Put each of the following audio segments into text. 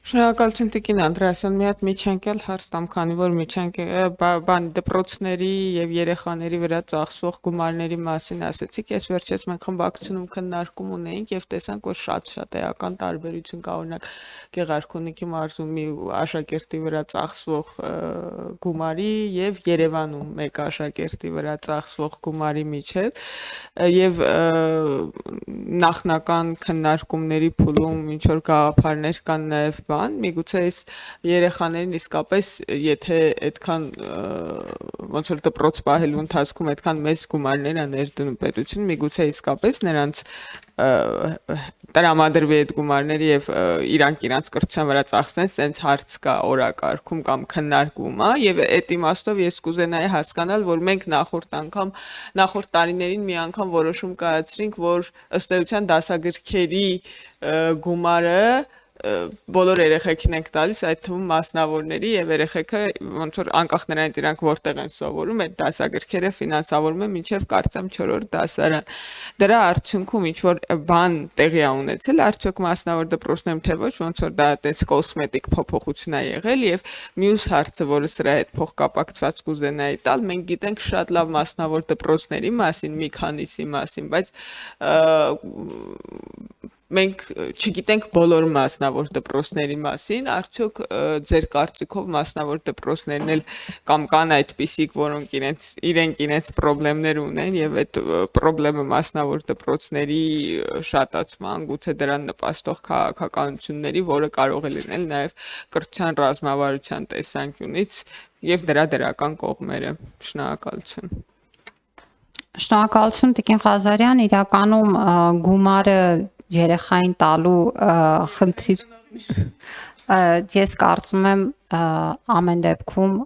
Շնորհակալություն Տիկին Անդրեասյան, մի հատ միջանկյալ հարց տամ, քանի որ բան դպրոցների եւ երեխաների վրա ծախսվող գումարների մասին ասացիք, ես վերջերս մենք խմբակցությունում քննարկում ունեինք եւ տեսանք, որ շատ էական տարբերություն կա, օրինակ Գեղարքունիքի մարզում մի աշակերտի վրա ծախսվող գումարի եւ Երևանում մեկ աշակերտի վրա ծախսվող գումարի միջեւ եւ նախնական քննարկումների փուլում ինչ որ գաղափարներ կան նաեւ միգուցե այս երեխաներին իսկապես եթե այդքան ոնց որ դպրոց պահելու ընթացքում այդքան մեծ գումարներ է ներդնում պետություն, միգուցե իսկապես նրանց տրամադրվի այդ գումարները եւ իրանք կրթության վրա ծախսեն, սենց հարց կա օրակարգում կամ քննարկվում է եւ այդ իմաստով ես կուզենայի հասկանալ, որ մենք նախորդ տարիներին մի անգամ որոշում կայացրինք, որ ըստ էության դասագրքերի գումարը բոլոր երեխեքին ենք տալիս, այդ թվում մասնավորների եւ երեխեքը ոնց որ անկախ նրանից իրանք որտեղ են սովորում, այդ դասագրքերը ֆինանսավորվում է մինչեւ կարծեմ 4-րդ դասարան։ Դրա արդյունքում ինչ որ բան տեղի է ունեցել, արդյոք մասնավոր դպրոցներում թե ոչ, ոնց որ դա այդպես կոսմետիկ փոփոխություն է եղել եւ մյուս հարցը, որը սրա հետ փոխկապակցված կուզենայի տալ, մենք գիտենք շատ լավ մասնավոր դպրոցների մասին, մի քանիսի մասին, բայց մենք չգիտենք բոլոր մասնավոր դպրոցների մասին, արդյոք ձեր կարծիքով մասնավոր դպրոցներն էլ կամ կան այդպիսիք, որոնք իրենց խնդիրներ ունեն եւ այդ խնդրը մասնավոր դպրոցների շատացման, գուցե դրան նպաստող քաղաքականությունների, որը կարող է լինել նաեւ կրթության ռազմավարության տեսանկյունից եւ դրա դրական կողմերը։ Շնորհակալություն։ Շնորհակալություն Տիկին Ղազարյան, իրականում գումարը երեխային տալու խնդիր ես կարծում եմ ամեն դեպքում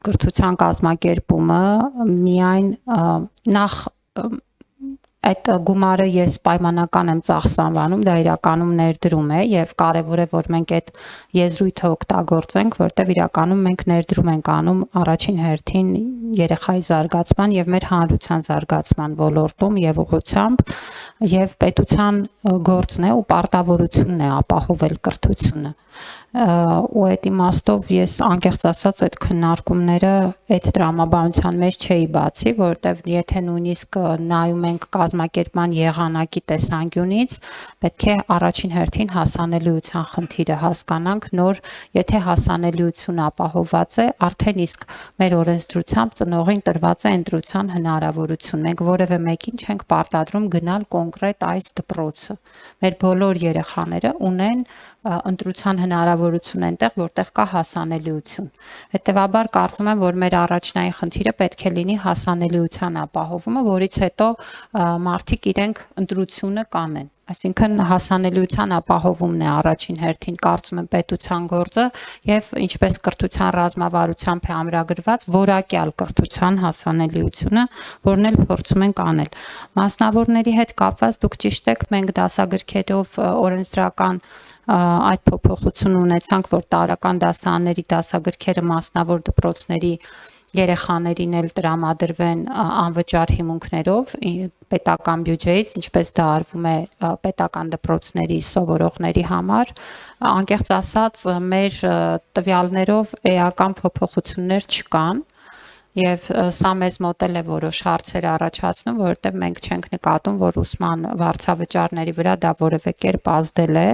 կրթության կազմակերպումը միայն նախ այդ գումարը ես պայմանական եմ ծախս անվանում, դա իրականում ներդրում է եւ կարեւոր է որ մենք այդ եզրույթը օգտագործենք, որտեղ իրականում մենք ներդրում ենք անում առաջին հերթին երեխայի զարգացման եւ մեր հանրության զարգացման ոլորտում եւ ուղղությամբ եւ պետության գործն է ու պարտավորությունն է ապահովել կրթությունը ու այդ իմաստով ես անկեղծ ասած այդ քննարկումները այդ տրամաբանության մեջ չէի բացի, որտեվ եթե նույնիսկ նայում ենք կազմակերպման եղանակի տեսանկյունից, պետք է առաջին հերթին հասանելիության խնդիրը հասկանանք, նոր եթե հասանելիություն ապահովված է, արդեն իսկ մեր օրենսդրությամբ ծնողին տրված է ընտրության հնարավորություն։ Մենք որևէ մեկին չենք պարտադրում գնալ կոնկրետ այս դպրոցը։ Մեր բոլոր երեխաները ունեն ընտրության հնարավորություն այնտեղ, որտեղ կա հասանելիություն։ Հետևաբար կարծում եմ, որ մեր առաջնային խնդիրը պետք է լինի հասանելիության ապահովումը, որից հետո մարդիկ իրենք ընտրությունը կանեն։ Այսինքն հասանելիության ապահովումն է առաջին հերթին կարծում եմ պետության գործը եւ ինչպես կրթության ռազմավարությամբ է ամրագրված որակյալ կրթության հասանելիությունը, որն էլ փորձում ենք անել։ Մասնավորների հետ կապված դուք ճիշտ եք, մենք դասագրքերով օրենսդրական այդ փոփոխություն ունեցանք, որ տարրական դասարանների դասագրքերը մասնավոր դպրոցների երեխաներին էլ տրամադրվեն անվճար հիմունքներով պետական բյուջեից, ինչպես դա արվում է պետական դպրոցների սովորողների համար, անկեղծ ասած մեր տվյալներով էական փոփոխություններ չկան եւ սա մեզ մոտ է որոշ հարցեր առաջացնում, որովհետեւ մենք չենք նկատում, որ ուսման վարձավճարների վրա դա որևէ կերպ ազդել է։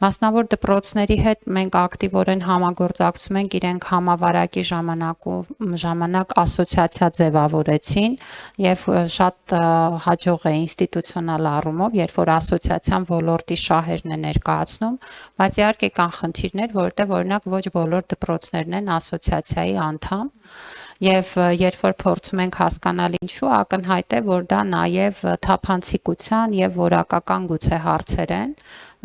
Մասնավոր դպրոցների հետ մենք ակտիվորեն համագործակցում ենք, իրենք համավարակի ժամանակ ասոցիացիա ձևավորեցին եւ շատ հաջող է ինստիտուցիոնալ առումով, երբ որ ասոցիացիան ոլորտի շահերն է ներկայացնում, բայց իհարկե կան խնդիրներ, որովհետեւ օրինակ ոչ բոլոր դպրոցներն են ասոցիացիայի անդամ Եվ երբ որ փորձում ենք հասկանալ ինչու, ակնհայտ է, որ դա նաև թափանցիկության եւ որակական գուցե հարցեր են։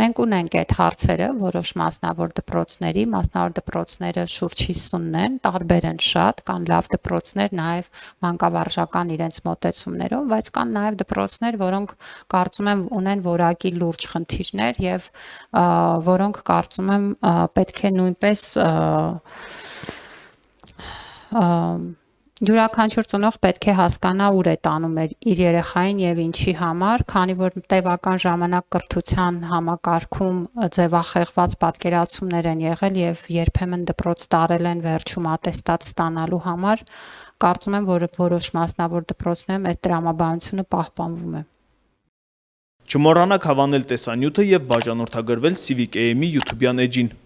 Մենք ունենք այդ հարցերը որոշ մասնավոր դպրոցները շուրջ 50-ն են, տարբեր են շատ, կան լավ դպրոցներ, նաև մանկավարժական իրենց մոտեցումներով, բայց կան նաև դպրոցներ, որոնք կարծում եմ ունեն որակի լուրջ խնդիրներ եւ որոնք կարծում եմ պետք է նույնպես Յուրաքանչյուր ծնող պետք է հասկանա ուր է տանում իր երեխային եւ ինչի համար, քանի որ տևական ժամանակ կրթության համակարգում ձևախեղված պատկերացումներ են եղել եւ երբեմն դպրոց տարել են վերջում ատեստատ ստանալու համար, կարծում եմ, որ որոշ մասնավոր դպրոցներում այդ տրամաբանությունը պահպանվում է։ Չմոռանաք հավանել տեսանյութը եւ բաժանորդագրվել Civic AM-ի YouTube-յան էջին։